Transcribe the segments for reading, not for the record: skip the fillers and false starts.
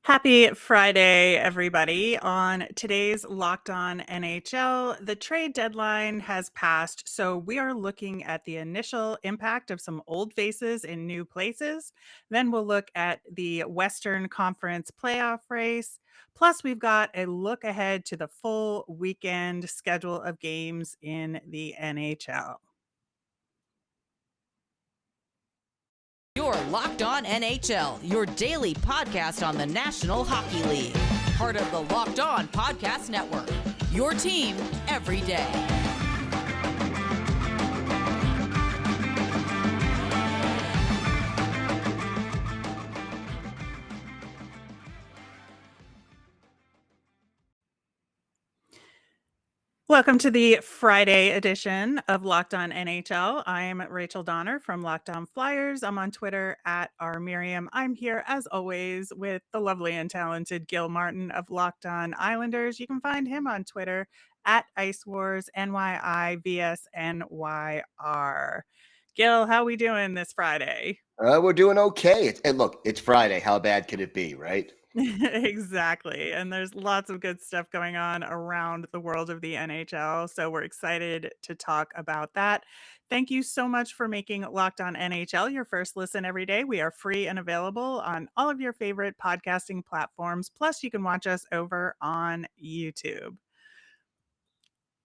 Happy Friday, everybody. On today's Locked On NHL, the trade deadline has passed, so we are looking at the initial impact of some old faces in new places. Then we'll look at the Western Conference playoff race. Plus, we've got a look ahead to the full weekend schedule of games in the NHL. You're Locked On NHL, your daily podcast on the National Hockey League. Part of the Locked On Podcast Network, your team every day. Welcome to the Friday edition of Locked On NHL. I'm Rachel Donner from Locked On Flyers. I'm on Twitter at @rmiriam. I'm here as always with the lovely and talented Gil Martin of Locked On Islanders. You can find him on Twitter at IceWarsNYIVSNYR. Gil, how we doing this Friday? We're doing okay. Look, it's Friday. How bad could it be, right? Exactly. And there's lots of good stuff going on around the world of the NHL. So we're excited to talk about that. Thank you so much for making Locked On NHL your first listen every day. We are free and available on all of your favorite podcasting platforms. Plus, you can watch us over on YouTube.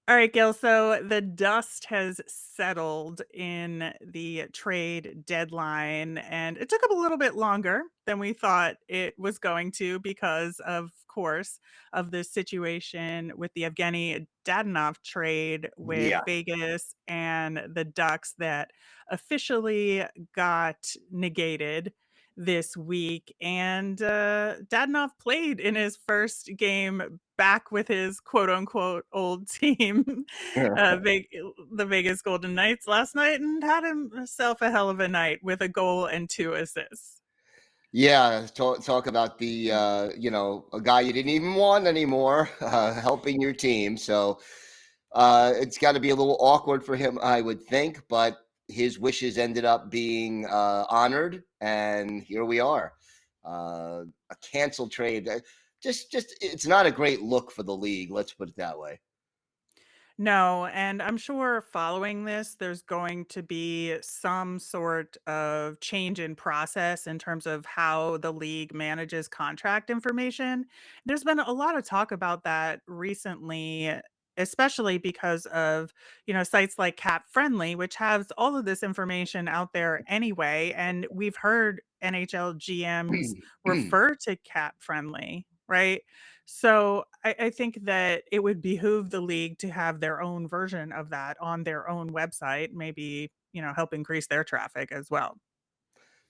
All right, Gil. So the dust has settled in the trade deadline, and it took up a little bit longer than we thought it was going to because, of course, of the situation with the Evgeny Dadonov trade with Yeah. Vegas and the Ducks that officially got negated this week. And Dadonov played in his first game back with his quote unquote old team, the Vegas Golden Knights last night, and had himself a hell of a night with a goal and 2 assists. Yeah, talk about the a guy you didn't even want anymore, helping your team. So it's got to be a little awkward for him, I would think, but his wishes ended up being honored, and here we are. A canceled trade. Just it's not a great look for the league. Let's put it that way. No, and I'm sure following this, there's going to be some sort of change in process in terms of how the league manages contract information. There's been a lot of talk about that recently, especially because of, sites like Cap Friendly, which has all of this information out there anyway. And we've heard NHL GMs refer to Cap Friendly, right? So I think that it would behoove the league to have their own version of that on their own website, maybe, help increase their traffic as well.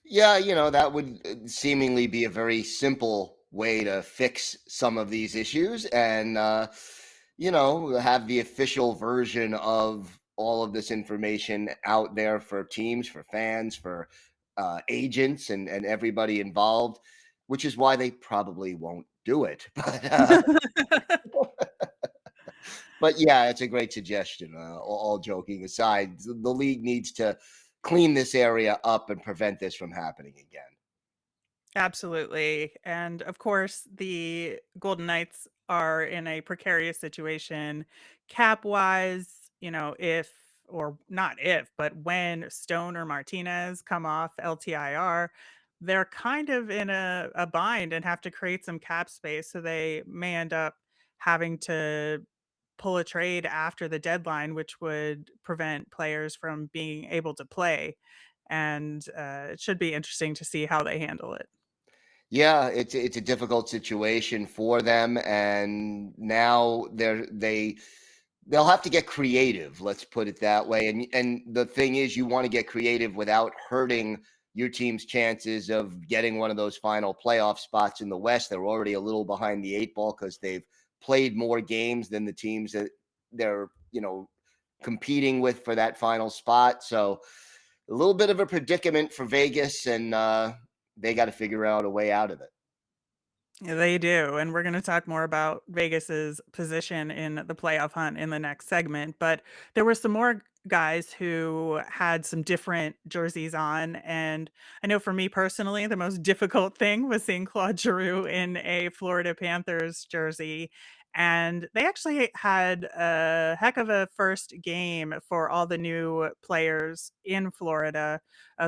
Yeah, that would seemingly be a very simple way to fix some of these issues and, have the official version of all of this information out there for teams, for fans, for agents, and everybody involved, which is why they probably won't do it. But yeah, it's a great suggestion. All joking aside, the league needs to clean this area up and prevent this from happening again. Absolutely. And of course, the Golden Knights are in a precarious situation cap wise, if or not if, but when Stone or Martinez come off LTIR, they're kind of in a bind and have to create some cap space. So they may end up having to pull a trade after the deadline, which would prevent players from being able to play. And it should be interesting to see how they handle it. Yeah, it's a difficult situation for them, and now they'll have to get creative. Let's put it that way. And the thing is, you want to get creative without hurting your team's chances of getting one of those final playoff spots in the West. They're already a little behind the 8 ball because they've played more games than the teams that they're competing with for that final spot. So a little bit of a predicament for Vegas, and they got to figure out a way out of it. Yeah, they do. And we're going to talk more about Vegas's position in the playoff hunt in the next segment. But there were some more guys who had some different jerseys on, and I know for me personally, the most difficult thing was seeing Claude Giroux in a Florida Panthers jersey, and they actually had a heck of a first game for all the new players in Florida.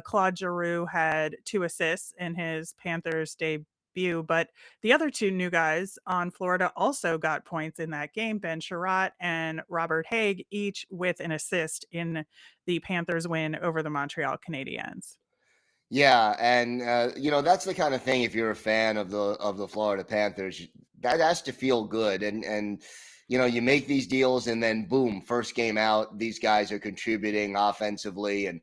Claude Giroux had 2 assists in his Panthers debut, but the other 2 new guys on Florida also got points in that game. Ben Sherratt and Robert Haig, each with an assist in the Panthers win over the Montreal Canadiens. Yeah, and that's the kind of thing. If you're a fan of the Florida Panthers, that has to feel good. And you make these deals, and then boom, first game out, these guys are contributing offensively and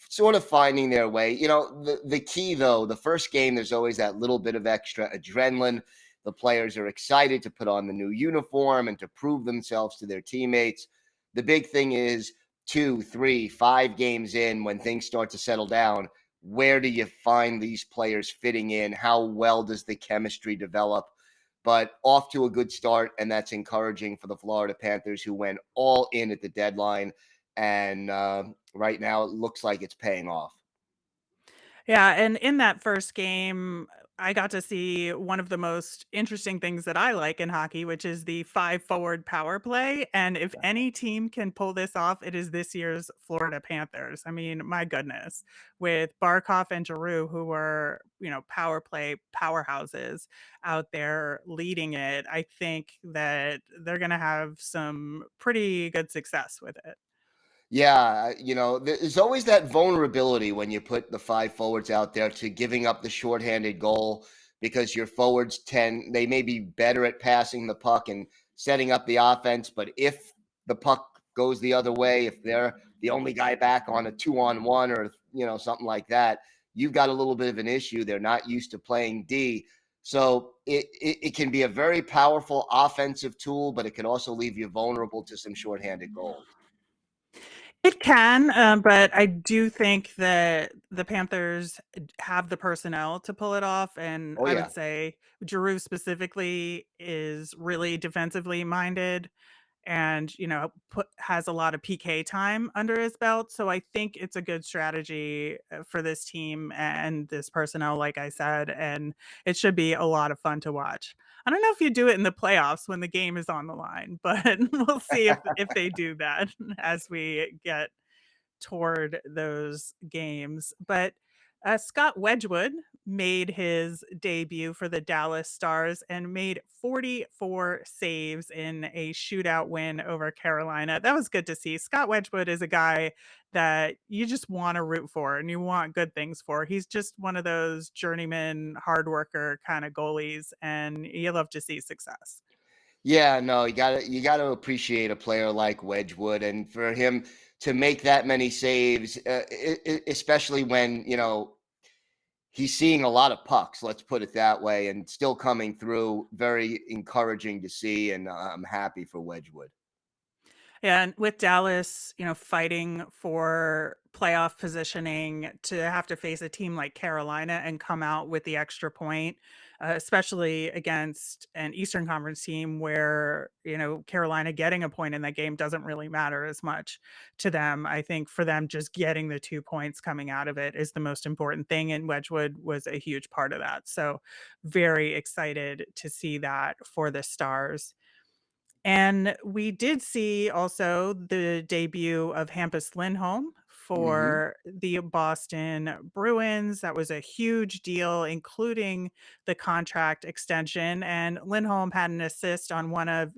sort of finding their way. The key though, the first game, there's always that little bit of extra adrenaline. The players are excited to put on the new uniform and to prove themselves to their teammates. The big thing is 2, 3, 5 games in, when things start to settle down, where do you find these players fitting in? How well does the chemistry develop? But off to a good start, and that's encouraging for the Florida Panthers, who went all in at the deadline. And right now, it looks like it's paying off. Yeah, and in that first game, I got to see one of the most interesting things that I like in hockey, which is the 5 forward power play, and if any team can pull this off, it is this year's Florida Panthers. I mean, my goodness, with Barkov and Giroux, who were, power play powerhouses out there leading it, I think that they're gonna have some pretty good success with it. Yeah, there's always that vulnerability when you put the 5 forwards out there to giving up the shorthanded goal, because your forwards they may be better at passing the puck and setting up the offense, but if the puck goes the other way, if they're the only guy back on a 2-on-1 or something like that, you've got a little bit of an issue. They're not used to playing D. So it can be a very powerful offensive tool, but it can also leave you vulnerable to some shorthanded goals. It can, but I do think that the Panthers have the personnel to pull it off, and Oh I would yeah. say Giroux specifically is really defensively minded and, has a lot of PK time under his belt, so I think it's a good strategy, for this team and this personnel, like I said, and it should be a lot of fun to watch. I don't know if you do it in the playoffs when the game is on the line, but we'll see if they do that as we get toward those games. But Scott Wedgwood made his debut for the Dallas Stars and made 44 saves in a shootout win over Carolina. That was good to see. Scott Wedgwood is a guy that you just want to root for and you want good things for. He's just one of those journeyman, hard worker kind of goalies, and you love to see success. Yeah, no, you gotta appreciate a player like Wedgwood, and for him to make that many saves, especially when he's seeing a lot of pucks. Let's put it that way, and still coming through. Very encouraging to see, and I'm happy for Wedgwood. And with Dallas, fighting for playoff positioning, to have to face a team like Carolina and come out with the extra point, especially against an Eastern Conference team where, Carolina getting a point in that game doesn't really matter as much to them. I think for them, just getting the 2 points coming out of it is the most important thing. And Wedgwood was a huge part of that. So, very excited to see that for the Stars. And we did see also the debut of Hampus Lindholm Hmm. for the Boston Bruins. That was a huge deal, including the contract extension. And Lindholm had an assist on one of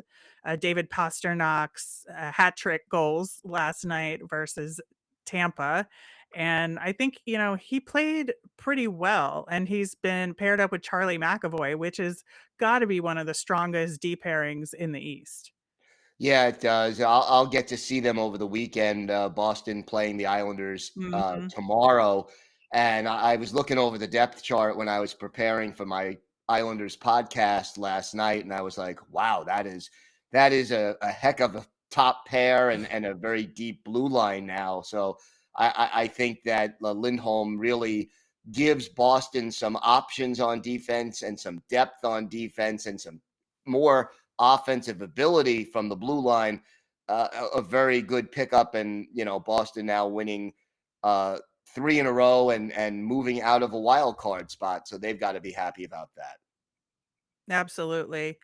David Pasternak's hat trick goals last night versus Tampa. And I think, he played pretty well. And he's been paired up with Charlie McAvoy, which is got to be one of the strongest D pairings in the East. Yeah, it does. I'll get to see them over the weekend. Boston playing the Islanders Mhm. tomorrow, and I was looking over the depth chart when I was preparing for my Islanders podcast last night, and I was like, "Wow, that is a heck of a top pair and a very deep blue line now." So I think that Lindholm really gives Boston some options on defense and some depth on defense and some more offensive ability from the blue line. a very good pickup, and Boston now winning uh, 3 in a row and moving out of a wild card spot, so they've got to be happy about that. Absolutely.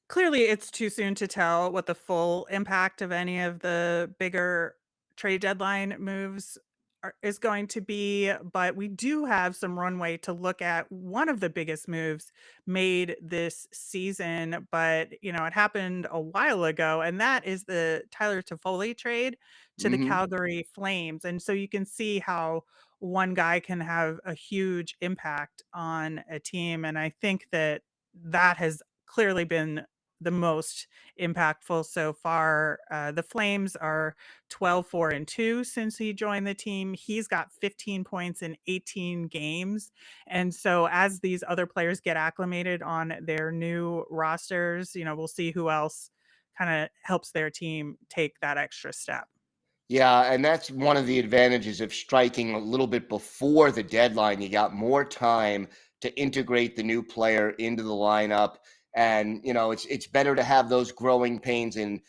Clearly, it's too soon to tell what the full impact of any of the bigger trade deadline moves is going to be, but we do have some runway to look at one of the biggest moves made this season, but it happened a while ago, and that is the Tyler Toffoli trade to the Hmm. Calgary Flames. And so you can see how one guy can have a huge impact on a team, and I think that that has clearly been the most impactful so far. The Flames are 12-4-2 since he joined the team. He's got 15 points in 18 games. And so as these other players get acclimated on their new rosters, we'll see who else kind of helps their team take that extra step. Yeah, and that's one of the advantages of striking a little bit before the deadline. You got more time to integrate the new player into the lineup, and it's better to have those growing pains in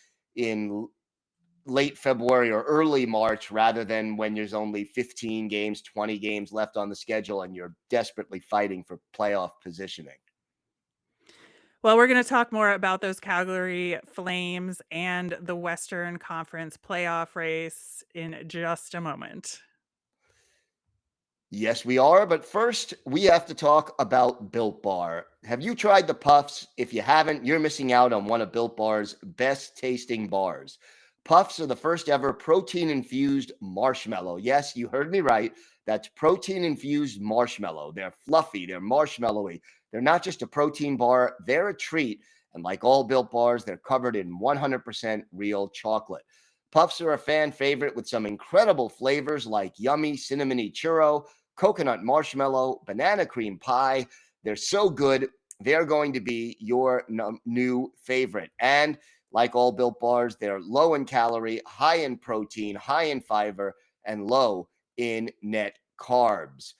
late February or early March rather than when there's only 15 games, 20 games left on the schedule and you're desperately fighting for playoff positioning. Well, we're going to talk more about those Calgary Flames and the Western Conference playoff race in just a moment. Yes, we are. But first, we have to talk about Built Bar. Have you tried the Puffs? If you haven't, you're missing out on one of Built Bar's best tasting bars. Puffs are the first ever protein infused marshmallow. Yes, you heard me right. That's protein infused marshmallow. They're fluffy, they're marshmallowy. They're not just a protein bar, they're a treat. And like all Built Bars, they're covered in 100% real chocolate. Puffs are a fan favorite with some incredible flavors like yummy cinnamony churro, coconut marshmallow, banana cream pie. They're so good. They're going to be your new favorite. And like all Built Bars, they're low in calorie, high in protein, high in fiber, and low in net carbs.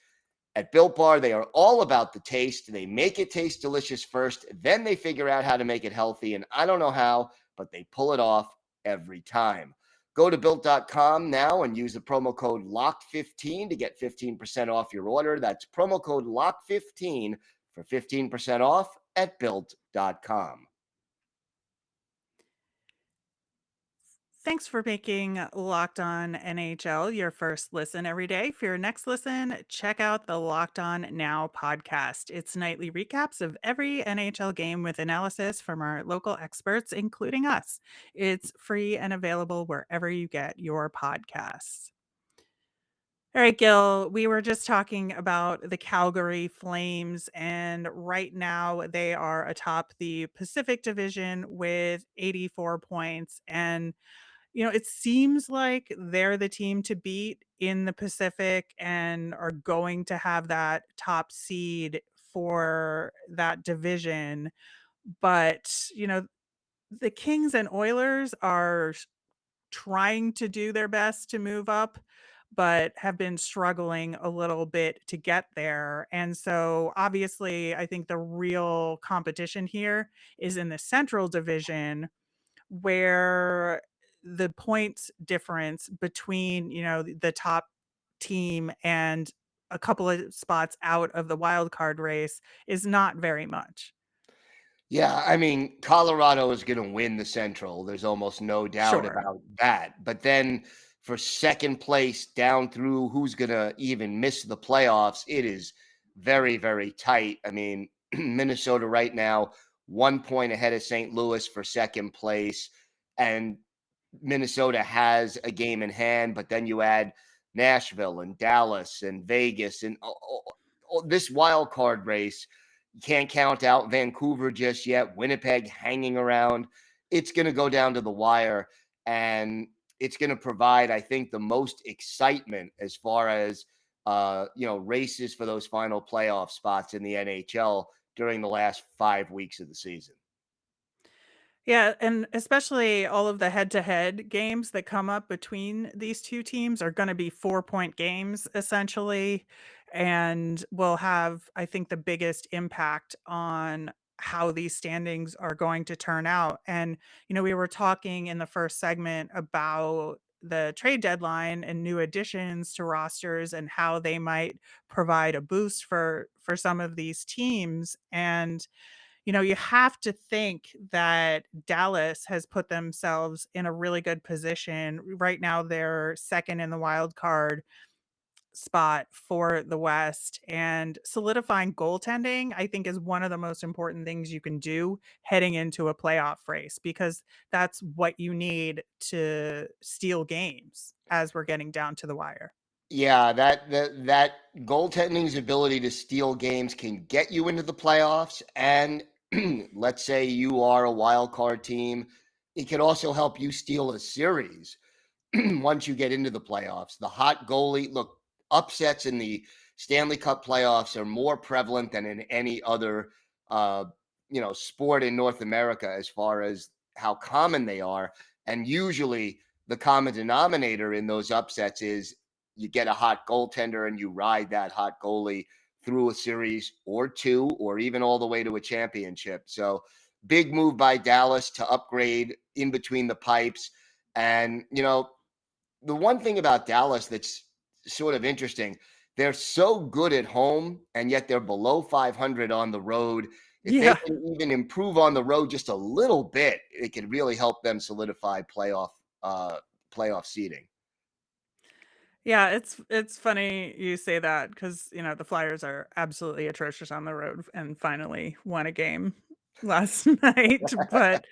At Built Bar, they are all about the taste. They make it taste delicious first, then they figure out how to make it healthy. And I don't know how, but they pull it off every time. Go to built.com now and use the promo code LOCK15 to get 15% off your order. That's promo code LOCK15 for 15% off at built.com. Thanks for making Locked On NHL your first listen every day. For your next listen, check out the Locked On Now podcast. It's nightly recaps of every NHL game with analysis from our local experts, including us. It's free and available wherever you get your podcasts. All right, Gil, we were just talking about the Calgary Flames, and right now they are atop the Pacific Division with 84 points. And it seems like they're the team to beat in the Pacific and are going to have that top seed for that division. But, the Kings and Oilers are trying to do their best to move up, but have been struggling a little bit to get there. And so, obviously, I think the real competition here is in the Central Division, where the points difference between, the top team and a couple of spots out of the wild card race is not very much. Yeah, I mean, Colorado is going to win the Central. There's almost no doubt Sure. about that. But then for second place down through who's going to even miss the playoffs, it is very, very tight. I mean, Minnesota right now, 1 point ahead of St. Louis for second place. And Minnesota has a game in hand, but then you add Nashville and Dallas and Vegas and this wild card race. You can't count out Vancouver just yet. Winnipeg hanging around. It's going to go down to the wire, and it's going to provide, I think, the most excitement as far as races for those final playoff spots in the NHL during the last 5 weeks of the season. Yeah, and especially all of the head-to-head games that come up between these two teams are gonna be 4-point games, essentially, and will have, I think, the biggest impact on how these standings are going to turn out. And, we were talking in the first segment about the trade deadline and new additions to rosters and how they might provide a boost for some of these teams. And, you have to think that Dallas has put themselves in a really good position. Right now, they're second in the wild card spot for the West, and solidifying goaltending, I think, is one of the most important things you can do heading into a playoff race, because that's what you need to steal games as we're getting down to the wire. Yeah, that goaltending's ability to steal games can get you into the playoffs. And let's say you are a wild card team, it can also help you steal a series once you get into the playoffs. The hot goalie, look, upsets in the Stanley Cup playoffs are more prevalent than in any other uh, sport in North America as far as how common they are. And usually the common denominator in those upsets is you get a hot goaltender and you ride that hot goalie through a series or two, or even all the way to a championship. So big move by Dallas to upgrade in between the pipes. And, the one thing about Dallas that's sort of interesting, they're so good at home and yet they're below 500 on the road. If they Yeah. can even improve on the road just a little bit, it could really help them solidify playoff seeding. Yeah, it's funny you say that because the Flyers are absolutely atrocious on the road and finally won a game last night, but,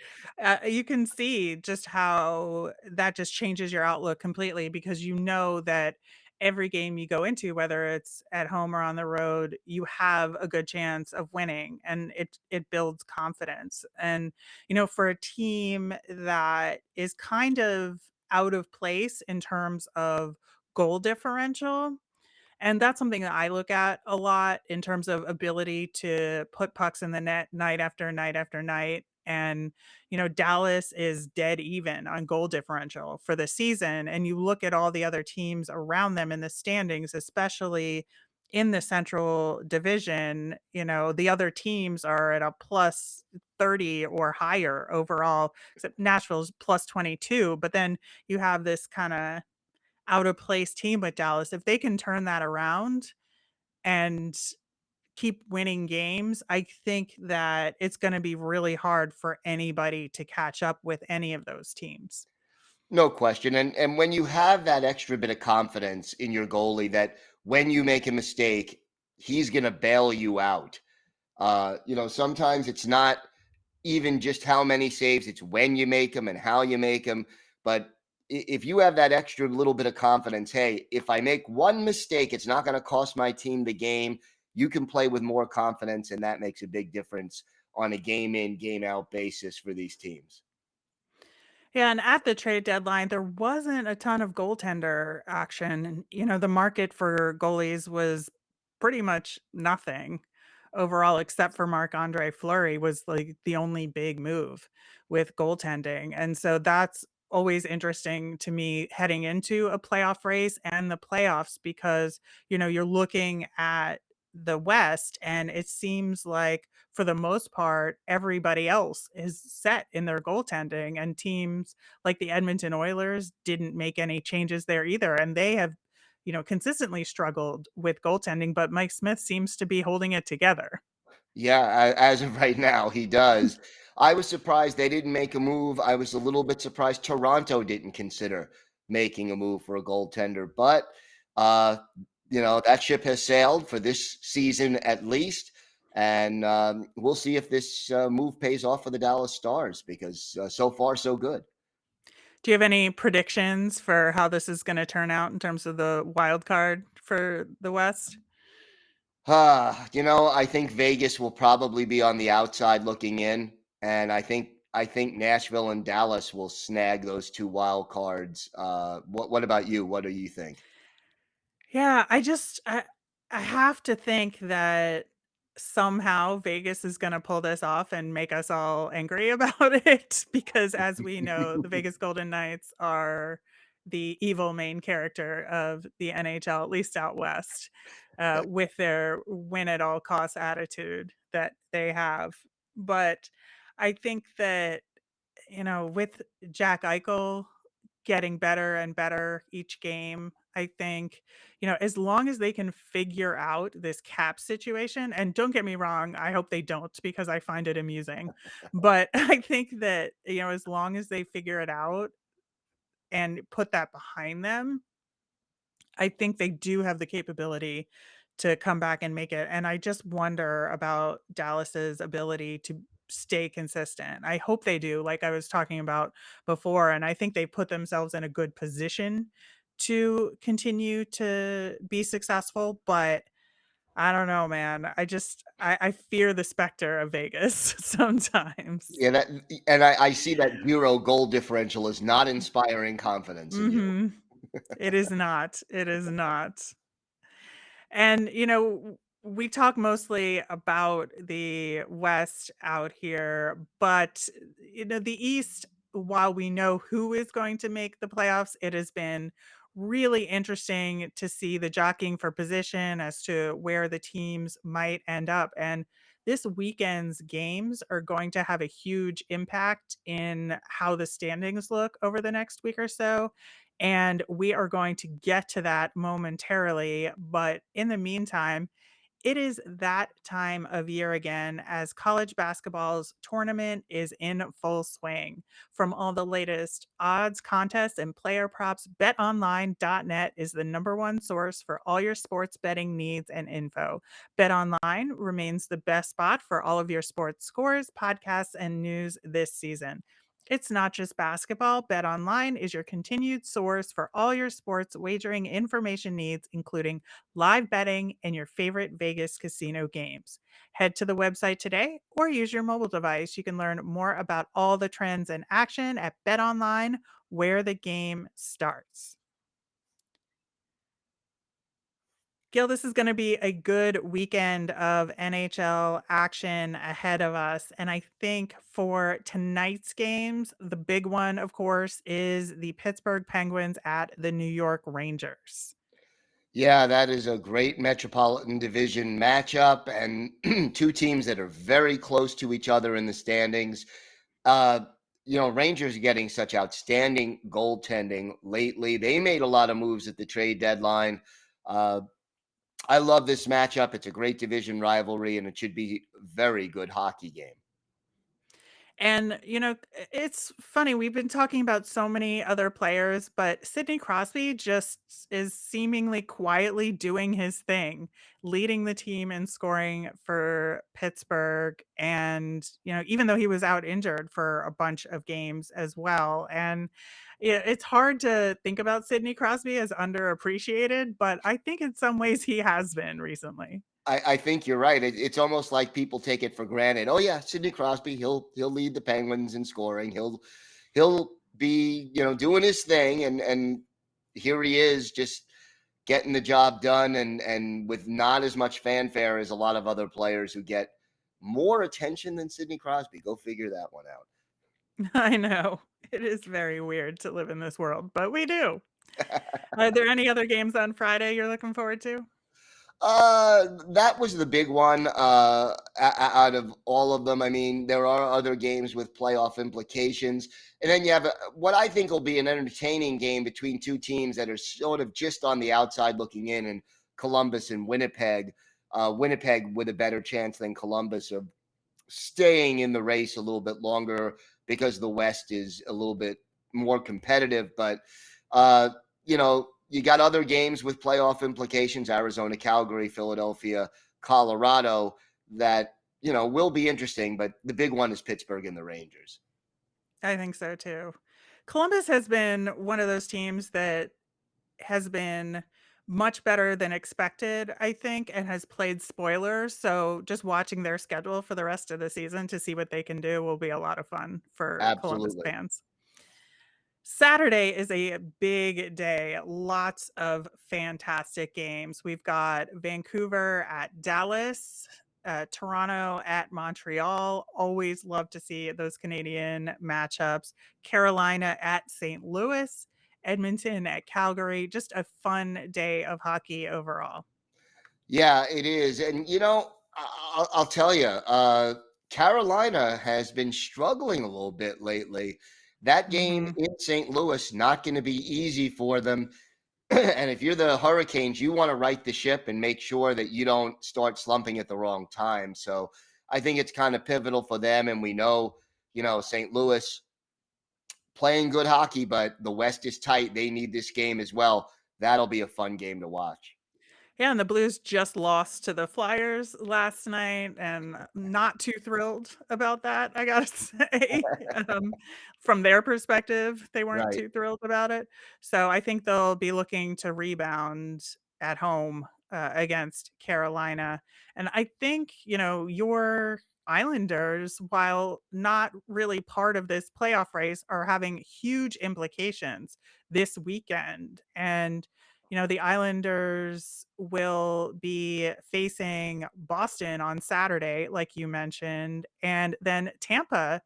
you can see just how that just changes your outlook completely, because you know that every game you go into, whether it's at home or on the road, you have a good chance of winning, and it builds confidence. And, for a team that is kind of out of place in terms of goal differential, and that's something that I look at a lot in terms of ability to put pucks in the net night after night after night. And, Dallas is dead even on goal differential for the season. And you look at all the other teams around them in the standings, especially in the Central Division, the other teams are at a plus 30 or higher overall, except Nashville's plus 22. But then you have this kind of out of place team with Dallas. If they can turn that around and keep winning games, I think that it's gonna be really hard for anybody to catch up with any of those teams. No question. And when you have that extra bit of confidence in your goalie that when you make a mistake, he's going to bail you out. Sometimes it's not even just how many saves, it's when you make them and how you make them. But if you have that extra little bit of confidence, hey, if I make one mistake, it's not going to cost my team the game. You can play with more confidence, and that makes a big difference on a game in, game out basis for these teams. Yeah, and at the trade deadline, there wasn't a ton of goaltender action. And, the market for goalies was pretty much nothing overall, except for Marc-Andre Fleury was like the only big move with goaltending. And so that's always interesting to me heading into a playoff race and the playoffs, because, you're looking at the West, and it seems like for the most part, everybody else is set in their goaltending, and teams like the Edmonton Oilers didn't make any changes there either, and they have, consistently struggled with goaltending, but Mike Smith seems to be holding it together. Yeah, as of right now, he does. I was surprised they didn't make a move. I was a little bit surprised Toronto didn't consider making a move for a goaltender, but uh, that ship has sailed for this season at least, and we'll see if this move pays off for the Dallas Stars because so far so good. Do you have any predictions for how this is gonna turn out in terms of the wild card for the West? I think Vegas will probably be on the outside looking in, and I think Nashville and Dallas will snag those two wild cards. What about you? What do you think? Yeah, I have to think that somehow Vegas is gonna pull this off and make us all angry about it, because as we know, the Vegas Golden Knights are the evil main character of the NHL, at least out west, with their win at all costs attitude that they have. But I think that, with Jack Eichel getting better and better each game, I think, as long as they can figure out this cap situation, and don't get me wrong, I hope they don't because I find it amusing. But I think that, as long as they figure it out and put that behind them, I think they do have the capability to come back and make it, and I just wonder about Dallas's ability to stay consistent. I hope they do, like I was talking about before, and I think they put themselves in a good position to continue to be successful, but I don't know, man. I fear the specter of Vegas sometimes. Yeah, and I see that 0 goal differential is not inspiring confidence in you. Mhm. It is not. It is not. And, we talk mostly about the West out here, but, the East, while we know who is going to make the playoffs, it has been really interesting to see the jockeying for position as to where the teams might end up. And this weekend's games are going to have a huge impact in how the standings look over the next week or so. And we are going to get to that momentarily. But in the meantime, it is that time of year again as college basketball's tournament is in full swing. From all the latest odds, contests, and player props, betonline.net is the number one source for all your sports betting needs and info. BetOnline remains the best spot for all of your sports scores, podcasts, and news this season. It's not just basketball. BetOnline is your continued source for all your sports wagering information needs, including live betting and your favorite Vegas casino games. Head to the website today or use your mobile device. You can learn more about all the trends and action at BetOnline, where the game starts. Gil, this is going to be a good weekend of NHL action ahead of us. And I think for tonight's games, the big one, of course, is the Pittsburgh Penguins at the New York Rangers. Yeah, that is a great Metropolitan Division matchup, and two teams that are very close to each other in the standings. Uh, Rangers are getting such outstanding goaltending lately. They made a lot of moves at the trade deadline. Uh, I love this matchup. It's a great division rivalry, and it should be a very good hockey game. And, it's funny, we've been talking about so many other players, but Sidney Crosby just is seemingly quietly doing his thing, leading the team in scoring for Pittsburgh. And, even though he was out injured for a bunch of games as well. And it's hard to think about Sidney Crosby as underappreciated, but I think in some ways he has been recently. I think you're right. It's almost like people take it for granted. Oh yeah, Sidney Crosby, he'll lead the Penguins in scoring. He'll be doing his thing, and here he is just getting the job done, and with not as much fanfare as a lot of other players who get more attention than Sidney Crosby. Go figure that one out. I know. It is very weird to live in this world, but we do. Are there any other games on Friday you're looking forward to? That was the big one out of all of them. I mean, there are other games with playoff implications. And then you have what I think will be an entertaining game between two teams that are sort of just on the outside looking in Columbus and Winnipeg. Winnipeg with a better chance than Columbus of staying in the race a little bit longer because the West is a little bit more competitive. But, uh, you got other games with playoff implications, Arizona, Calgary, Philadelphia, Colorado, that, will be interesting. But the big one is Pittsburgh and the Rangers. I think so too. Columbus has been one of those teams that has been much better than expected, I think, and has played spoilers. So just watching their schedule for the rest of the season to see what they can do will be a lot of fun for Columbus Absolutely. fans. Saturday is a big day. Lots of fantastic games. We've got Vancouver at Dallas, Toronto at Montreal. Always love to see those Canadian matchups. Carolina at St. Louis, Edmonton at Calgary. Just a fun day of hockey overall. Yeah, it is. And, I'll tell you, Carolina has been struggling a little bit lately. That game Mhm. in St. Louis, not going to be easy for them. And if you're the Hurricanes, you want to right the ship and make sure that you don't start slumping at the wrong time. So I think it's kind of pivotal for them. And we know, St. Louis playing good hockey, but the West is tight. They need this game as well. That'll be a fun game to watch. Yeah, and the Blues just lost to the Flyers last night, and not too thrilled about that, I gotta say. From their perspective, they weren't Right. too thrilled about it. So I think they'll be looking to rebound at home against Carolina. And I think, your Islanders, while not really part of this playoff race, are having huge implications this weekend. And the Islanders will be facing Boston on Saturday, like you mentioned, and then Tampa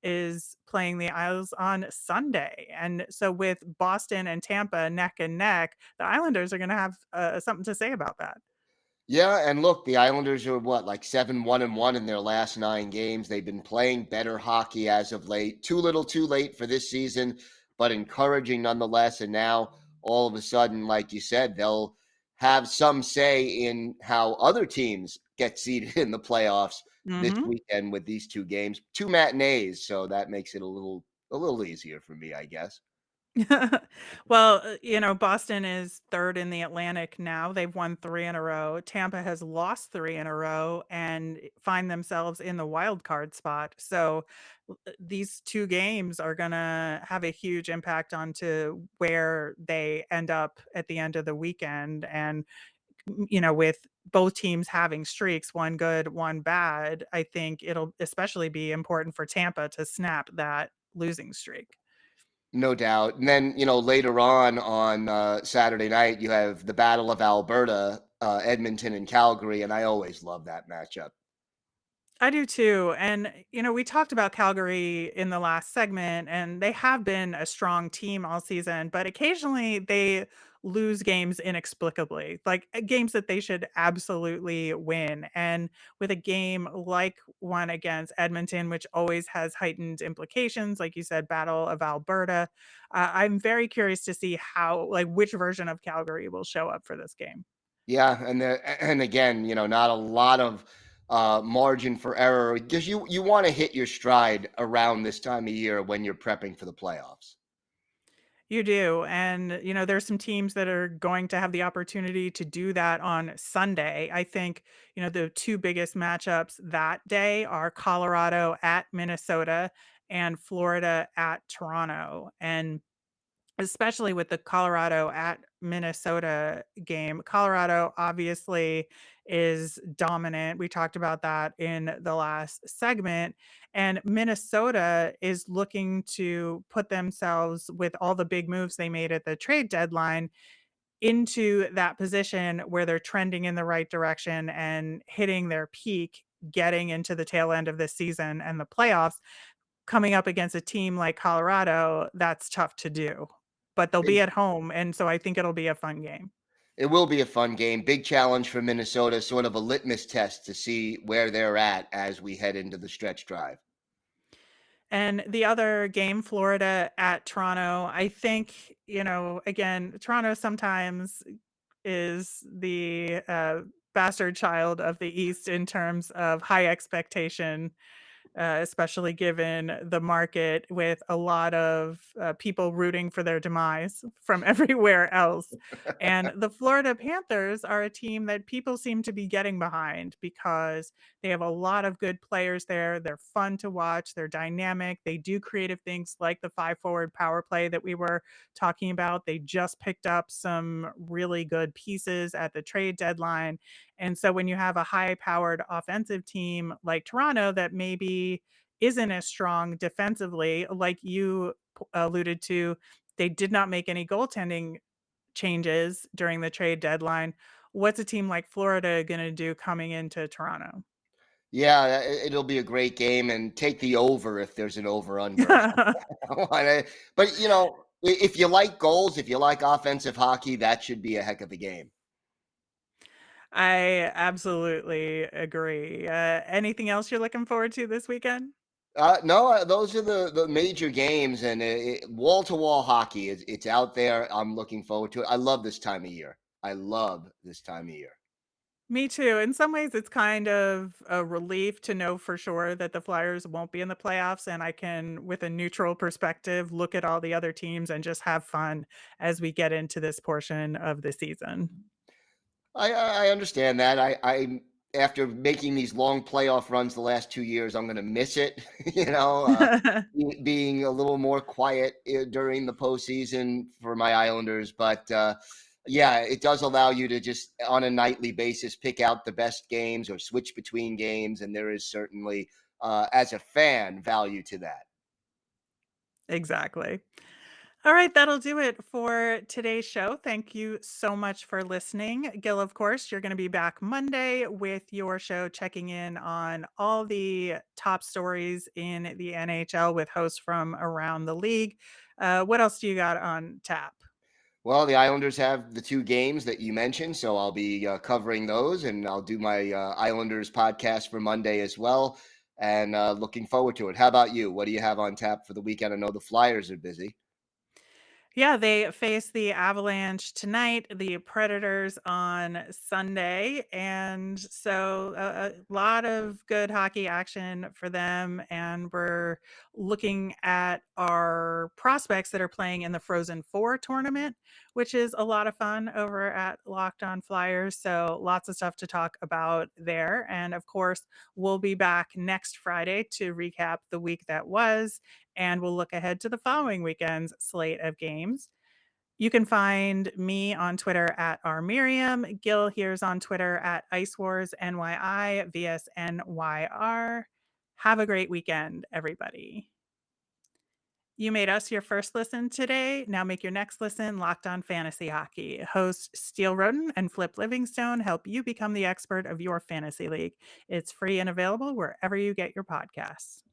is playing the Isles on Sunday. And so with Boston and Tampa neck and neck, the Islanders are going to have something to say about that. Yeah, and look, the Islanders are what, like 7-1-1 in their last 9 games. They've been playing better hockey as of late. Too little, too late for this season, but encouraging nonetheless. And now, all of a sudden, like you said, they'll have some say in how other teams get seeded in the playoffs this Mhm. weekend with these 2 games, 2 matinees. So that makes it a little easier for me, I guess. Well, Boston is 3rd in the Atlantic now. They've won 3 in a row. Tampa has lost 3 in a row and find themselves in the wild card spot. So, these 2 games are gonna have a huge impact onto where they end up at the end of the weekend. And, with both teams having streaks, one good, one bad, I think it'll especially be important for Tampa to snap that losing streak. No doubt. And then, later on Saturday night, you have the Battle of Alberta, Edmonton and Calgary, and I always love that matchup. I do too. And, we talked about Calgary in the last segment, and they have been a strong team all season, but occasionally they lose games inexplicably, like games that they should absolutely win. And with a game like one against Edmonton, which always has heightened implications, like you said, Battle of Alberta, I'm very curious to see like, which version of Calgary will show up for this game. Yeah, and again, not a lot of margin for error because you want to hit your stride around this time of year when you're prepping for the playoffs. You do, and, there's some teams that are going to have the opportunity to do that on Sunday. I think, the 2 biggest matchups that day are Colorado at Minnesota and Florida at Toronto, and especially with the Colorado at Minnesota game. Colorado obviously is dominant. We talked about that in the last segment. And Minnesota is looking to put themselves, with all the big moves they made at the trade deadline, into that position where they're trending in the right direction and hitting their peak, getting into the tail end of this season and the playoffs. Coming up against a team like Colorado, that's tough to do, but they'll be Big, at home, and so I think it'll be a fun game. it will be a fun game. Big challenge for Minnesota, sort of a litmus test to see where they're at as we head into the stretch drive. And the other game, Florida at Toronto, I think, again, Toronto sometimes is the, bastard child of the East in terms of high expectation, especially given the market with a lot of people rooting for their demise from everywhere else. And the Florida Panthers are a team that people seem to be getting behind because they have a lot of good players there. They're fun to watch, they're dynamic, they do creative things like the 5 forward power play that we were talking about. They just picked up some really good pieces at the trade deadline. And so when you have a high powered offensive team like Toronto that maybe isn't as strong defensively, like you alluded to, they did not make any goaltending changes during the trade deadline. What's a team like Florida going to do coming into Toronto? Yeah, it'll be a great game, and take the over if there's an over under. But if you like goals, if you like offensive hockey, that should be a heck of a game. I absolutely agree. Anything else you're looking forward to this weekend? No, those are the major games, and wall to wall hockey. It's out there. I'm looking forward to it. I love this time of year. I love this time of year. Me too. In some ways, it's kind of a relief to know for sure that the Flyers won't be in the playoffs, and I can, with a neutral perspective, look at all the other teams and just have fun as we get into this portion of the season. I understand that. I after making these long playoff runs the last 2 years, I'm going to miss it. you know, being a little more quiet during the postseason for my Islanders, but yeah, it does allow you to just on a nightly basis pick out the best games or switch between games, and there is certainly, as a fan, value to that. Exactly. All right, that'll do it for today's show. Thank you so much for listening. Gil, of course, you're going to be back Monday with your show, checking in on all the top stories in the NHL with hosts from around the league. What else do you got on tap? Well, the Islanders have the two games that you mentioned, so I'll be covering those, and I'll do my Islanders podcast for Monday as well, and looking forward to it. How about you? What do you have on tap for the weekend? I know the Flyers are busy. Yeah, they face the Avalanche tonight, the Predators on Sunday, and so a lot of good hockey action for them. And we're looking at our prospects that are playing in the Frozen Four tournament, which is a lot of fun over at Locked On Flyers. So lots of stuff to talk about there. And of course, we'll be back next Friday to recap the week that was, and we'll look ahead to the following weekend's slate of games. You can find me on Twitter at rmiriam. Gil here's on Twitter at IceWarsNYI, VSNYR. Have a great weekend, everybody. You made us your first listen today. Now make your next listen Locked On Fantasy Hockey. Hosts Steele Roden and Flip Livingstone help you become the expert of your fantasy league. It's free and available wherever you get your podcasts.